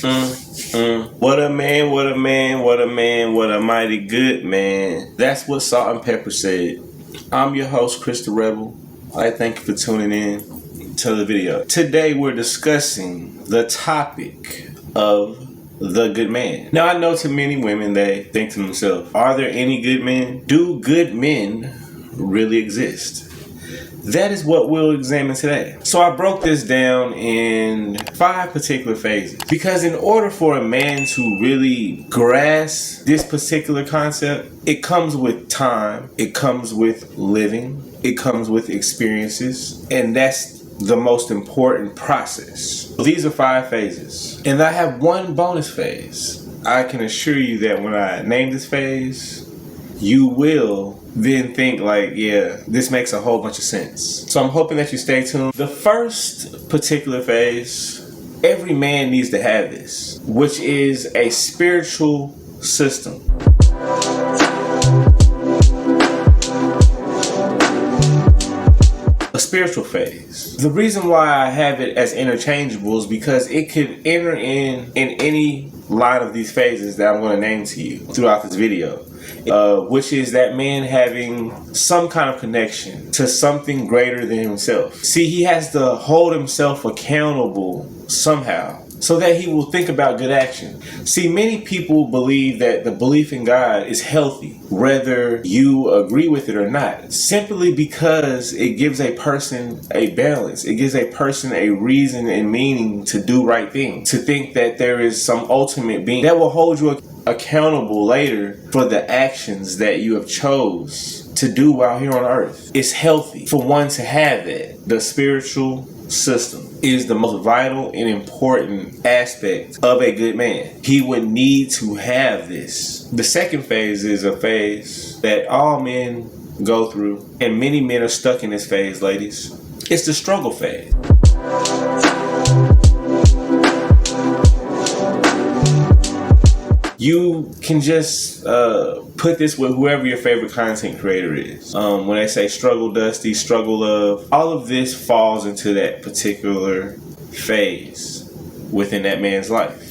What a man, what a man, what a man, what a mighty good man. That's what Salt and Pepper said. I'm your host, Chris the Rebel. I thank you for tuning in to the video. Today we're discussing the topic of the good man. Now I know to many women they think to themselves, are there any good men? Do good men really exist? That is what we'll examine today. So I broke this down in 5 particular phases because in order for a man to really grasp this particular concept, it comes with time, it comes with living, it comes with experiences, and that's the most important process. These are 5 phases, and I have one bonus phase. I can assure you that when I name this phase, you will then think like, yeah, this makes a whole bunch of sense. So I'm hoping that you stay tuned. The first particular phase, every man needs to have this, which is a spiritual system. A spiritual phase. The reason why I have it as interchangeable is because it could enter in any line of these phases that I'm going to name to you throughout this video. Which is that man having some kind of connection to something greater than himself. See, he has to hold himself accountable somehow so that he will think about good action. See, many people believe that the belief in God is healthy, whether you agree with it or not, simply because it gives a person a balance. It gives a person a reason and meaning to do right things, to think that there is some ultimate being that will hold you accountable later for the actions that you have chose to do while here on earth. It's healthy for one to have that. The spiritual system is the most vital and important aspect of a good man. He would need to have this. The second phase is a phase that all men go through, and many men are stuck in this phase, ladies. It's the struggle phase. You can just put this with whoever your favorite content creator is. When they say struggle dusty, struggle love, all of this falls into that particular phase within that man's life.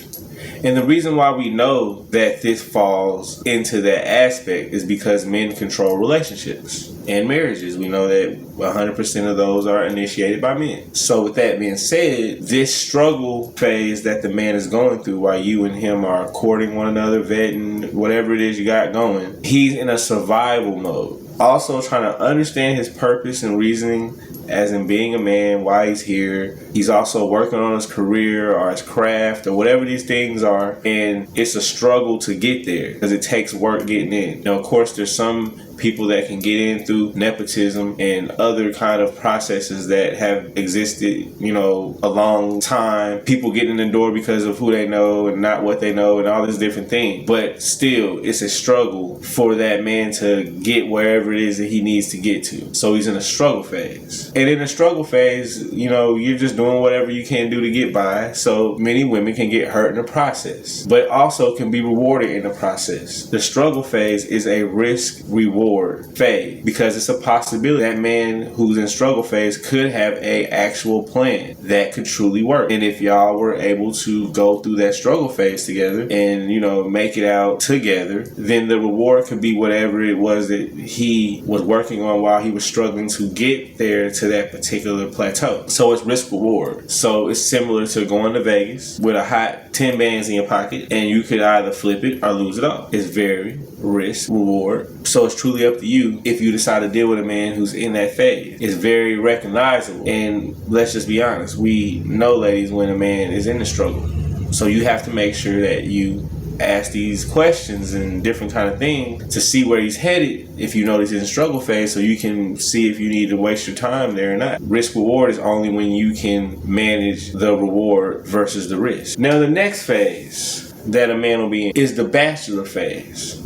And the reason why we know that this falls into that aspect is because men control relationships and marriages. We know that 100% of those are initiated by men. So with that being said, this struggle phase that the man is going through while you and him are courting one another, vetting, whatever it is you got going, he's in a survival mode. Also trying to understand his purpose and reasoning as in being a man, why he's here. He's also working on his career or his craft or whatever these things are. And it's a struggle to get there because it takes work getting in. Now, of course, there's some people that can get in through nepotism and other kind of processes that have existed, a long time. People getting in the door because of who they know and not what they know and all this different thing. But still, it's a struggle for that man to get wherever it is that he needs to get to. So he's in a struggle phase. And in a struggle phase, you're just doing whatever you can do to get by. So many women can get hurt in the process, but also can be rewarded in the process. The struggle phase is a risk-reward phase because it's a possibility that man who's in struggle phase could have a actual plan that could truly work. And if y'all were able to go through that struggle phase together and make it out together, then the reward could be whatever it was that he was working on while he was struggling to get there to that particular plateau. So it's risk reward. So it's similar to going to Vegas with a hot 10 bands in your pocket, and you could either flip it or lose it all. It's very risk reward. So it's truly up to you if you decide to deal with a man who's in that phase. It's very recognizable. And let's just be honest, we know, ladies, when a man is in the struggle. So you have to make sure that you ask these questions and different kind of things to see where he's headed if you know he's in the struggle phase, so you can see if you need to waste your time there or not. Risk reward is only when you can manage the reward versus the risk. Now the next phase that a man will be in is the bachelor phase.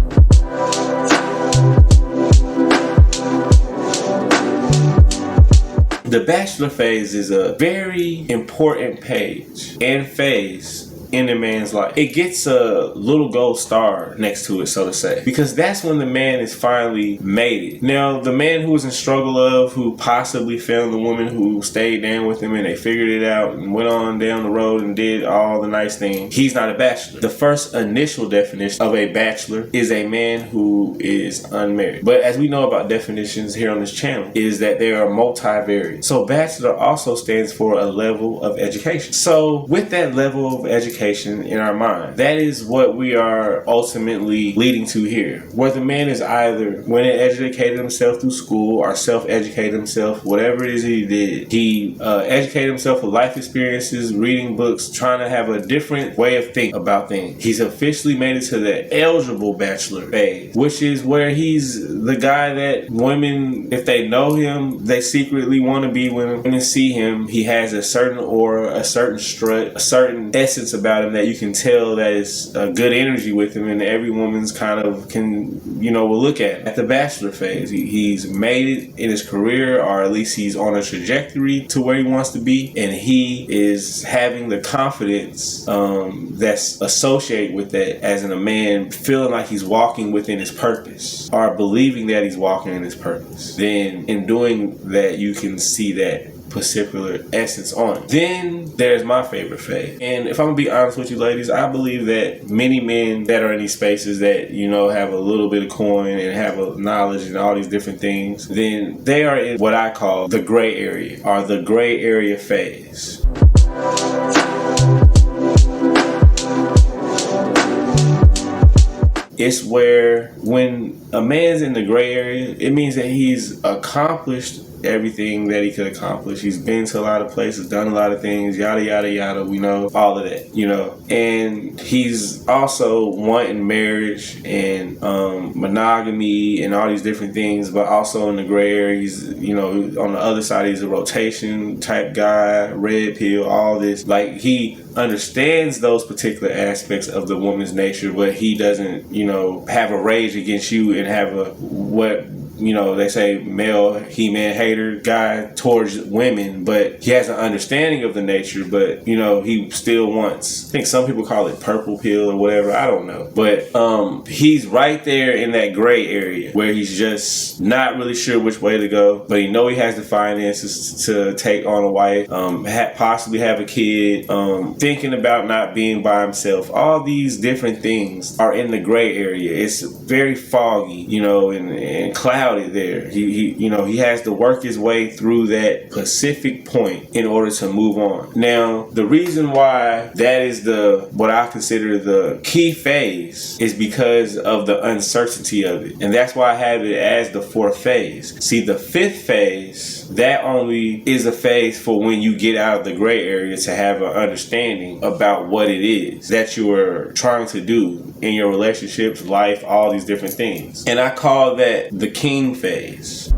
The bachelor phase is a very important page and phase in a man's life, it gets a little gold star next to it, so to say, because that's when the man is finally made it. Now, the man who was in struggle of, who possibly found the woman who stayed down with him and they figured it out and went on down the road and did all the nice things, he's not a bachelor. The first initial definition of a bachelor is a man who is unmarried. But as we know about definitions here on this channel, is that they are multivariate. So bachelor also stands for a level of education. So with that level of education in our mind, that is what we are ultimately leading to here, where the man is either went and educated himself through school or self-educated himself, whatever it is he did. He educated himself with life experiences, reading books, trying to have a different way of thinking about things. He's officially made it to the eligible bachelor phase, which is where he's the guy that women, if they know him, they secretly want to be with him. When they see him, he has a certain aura, a certain strut, a certain essence about him that you can tell that is a good energy with him, and every woman's kind of will look at the bachelor phase. He's made it in his career, or at least he's on a trajectory to where he wants to be, and he is having the confidence that's associated with that, as in a man feeling like he's walking within his purpose, or believing that he's walking in his purpose. Then in doing that, you can see that particular essence on it. Then there's my favorite phase, and if I'm gonna be honest with you ladies, I believe that many men that are in these spaces that have a little bit of coin and have a knowledge and all these different things, then they are in what I call the gray area, or the gray area phase. It's where when a man's in the gray area, it means that he's accomplished everything that he could accomplish. He's been to a lot of places, done a lot of things, yada yada yada, we know all of that, and he's also wanting marriage and monogamy and all these different things, but also in the gray area, he's on the other side, he's a rotation type guy, red pill, all this. Like, he understands those particular aspects of the woman's nature, but he doesn't have a rage against you and have a they say male He-Man hater guy towards women, but he has an understanding of the nature, but he still wants, I think some people call it purple pill or whatever, I don't know, but he's right there in that gray area where he's just not really sure which way to go, but he he has the finances to take on a wife, possibly have a kid, thinking about not being by himself. All these different things are in the gray area. It's very foggy, and cloudy there. He has to work his way through that Pacific point in order to move on. Now, the reason why that is what I consider the key phase is because of the uncertainty of it. And that's why I have it as the fourth phase. See, the fifth phase, that only is a phase for when you get out of the gray area to have an understanding about what it is that you are trying to do in your relationships, life, all these different things. And I call that the king phase.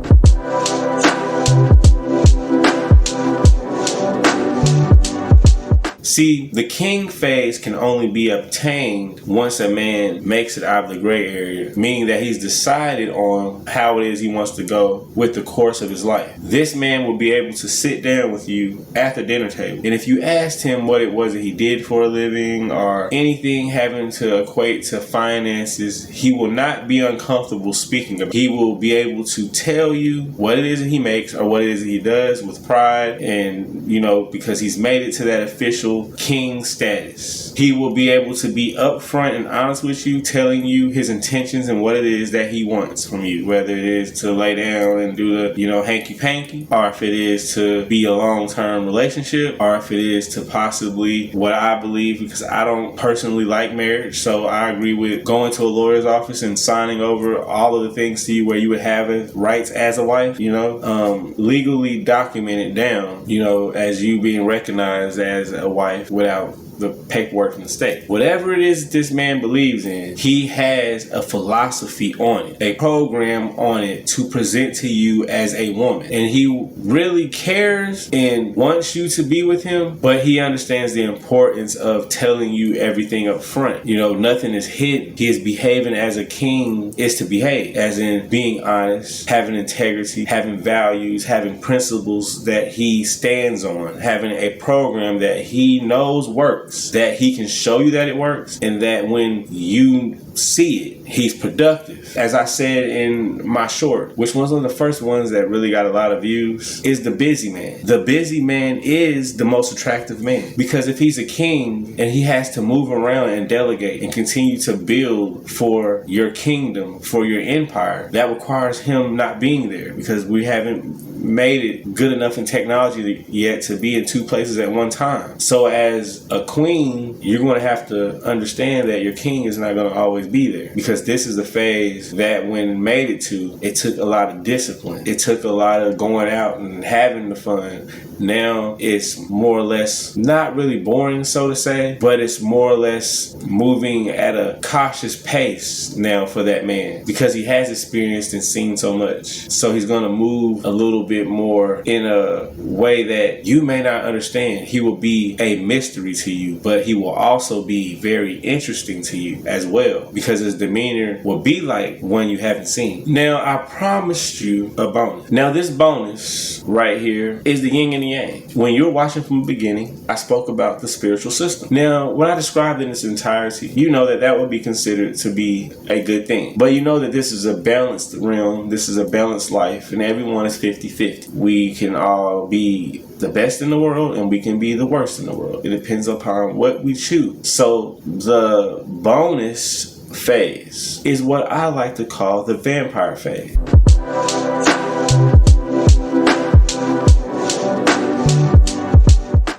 See, the king phase can only be obtained once a man makes it out of the gray area, meaning that he's decided on how it is he wants to go with the course of his life. This man will be able to sit down with you at the dinner table, and if you asked him what it was that he did for a living or anything having to equate to finances, he will not be uncomfortable speaking about it. He will be able to tell you what it is that he makes or what it is that he does with pride, and because he's made it to that official king status. He will be able to be upfront and honest with you, telling you his intentions and what it is that he wants from you, whether it is to lay down and do the hanky panky, or if it is to be a long-term relationship, or if it is to possibly, what I believe, because I don't personally like marriage, so I agree with going to a lawyer's office and signing over all of the things to you where you would have rights as a wife, legally documented down, as you being recognized as a wife without the paperwork from the state. Whatever it is this man believes in, he has a philosophy on it, a program on it to present to you as a woman. And he really cares and wants you to be with him, but he understands the importance of telling you everything up front. Nothing is hidden. He is behaving as a king is to behave, as in being honest, having integrity, having values, having principles that he stands on, having a program that he knows works. works, that he can show you that it works, and that when you see it, he's productive. As I said in my short, which was one of the first ones that really got a lot of views, is the busy man. The busy man is the most attractive man, because if he's a king and he has to move around and delegate and continue to build for your kingdom, for your empire, that requires him not being there, because we haven't made it good enough in technology yet to be in two places at one time. So as a queen, you're going to have to understand that your king is not going to always be there, because this is the phase that when made it to, it took a lot of discipline. It took a lot of going out and having the fun. Now it's more or less not really boring, so to say, but it's more or less moving at a cautious pace now for that man, because he has experienced and seen so much. So he's going to move a little bit more in a way that you may not understand. He will be a mystery to you, but he will also be very interesting to you as well, because his demeanor will be like one you haven't seen. Now, I promised you a bonus. Now, this bonus right here is the yin and the yang. When you're watching from the beginning, I spoke about the spiritual system. Now, when I described it in its entirety, you know that that would be considered to be a good thing. But you know that this is a balanced realm, this is a balanced life, and everyone is 50-50. We can all be the best in the world and we can be the worst in the world. It depends upon what we choose. So the bonus phase is what I like to call the vampire phase.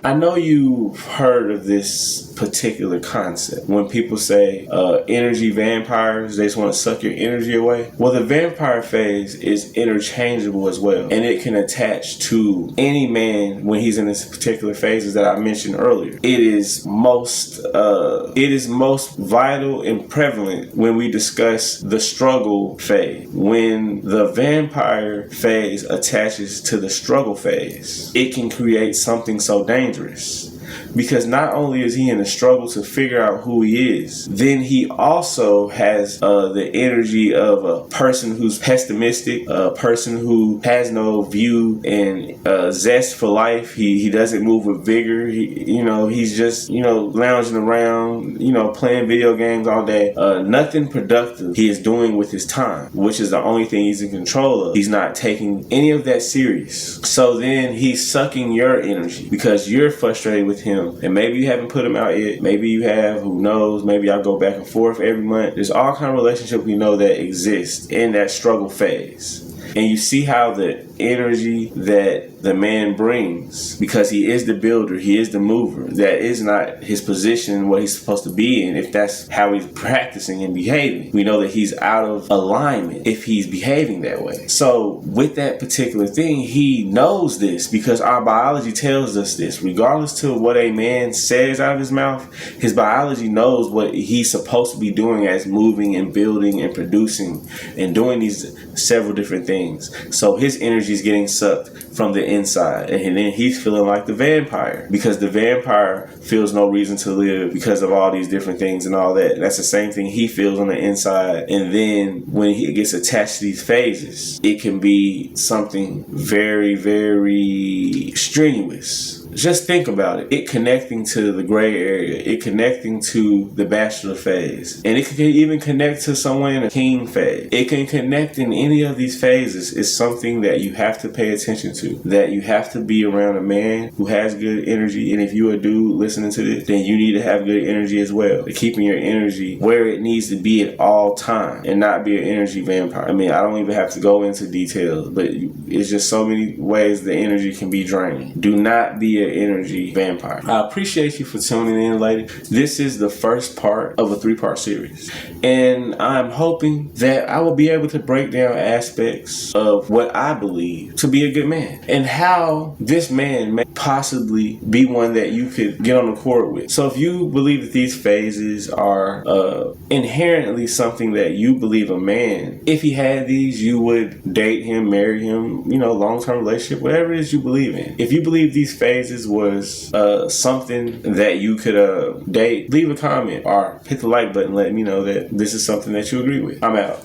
I know you've heard of this particular concept. When people say energy vampires, they just want to suck your energy away. Well, the vampire phase is interchangeable as well, and it can attach to any man when he's in this particular phases that I mentioned earlier. It is most vital and prevalent when we discuss the struggle phase. When the vampire phase attaches to the struggle phase, it can create something so dangerous. Because not only is he in a struggle to figure out who he is, then he also has the energy of a person who's pessimistic, a person who has no view and zest for life. He doesn't move with vigor. He's just lounging around, playing video games all day. Nothing productive he is doing with his time, which is the only thing he's in control of. He's not taking any of that serious. So then he's sucking your energy because you're frustrated with him. And maybe you haven't put him out yet. Maybe you have. Who knows? Maybe y'all go back and forth every month. There's all kind of relationships we know that exist in that struggle phase. And you see how the energy that the man brings, because he is the builder, he is the mover, that is not his position, what he's supposed to be in. If that's how he's practicing and behaving, we know that he's out of alignment if he's behaving that way. So with that particular thing, he knows this because our biology tells us this. Regardless to what a man says out of his mouth, his biology knows what he's supposed to be doing as moving and building and producing and doing these several different things. So his energy is getting sucked from the inside, and then he's feeling like the vampire, because the vampire feels no reason to live because of all these different things and all that. And that's the same thing he feels on the inside. And then when he gets attached to these phases, it can be something very, very strenuous. Just think about it. It connecting to the gray area. It connecting to the bachelor phase. And it can even connect to someone in a king phase. It can connect in any of these phases. It's something that you have to pay attention to. That you have to be around a man who has good energy. And if you're a dude listening to this, then you need to have good energy as well. Keeping your energy where it needs to be at all times and not be an energy vampire. I mean, I don't even have to go into details, but it's just so many ways the energy can be draining. Do not be an energy vampire. I appreciate you for tuning in, lady. This is the first part of a 3-part series, and I'm hoping that I will be able to break down aspects of what I believe to be a good man and how this man may possibly be one that you could get on the court with. So if you believe that these phases are inherently something that you believe a man, if he had these, you would date him, marry him, long-term relationship, whatever it is you believe in. If you believe these phases was something that you could date, leave a comment or hit the like button, let me know that this is something that you agree with. I'm out.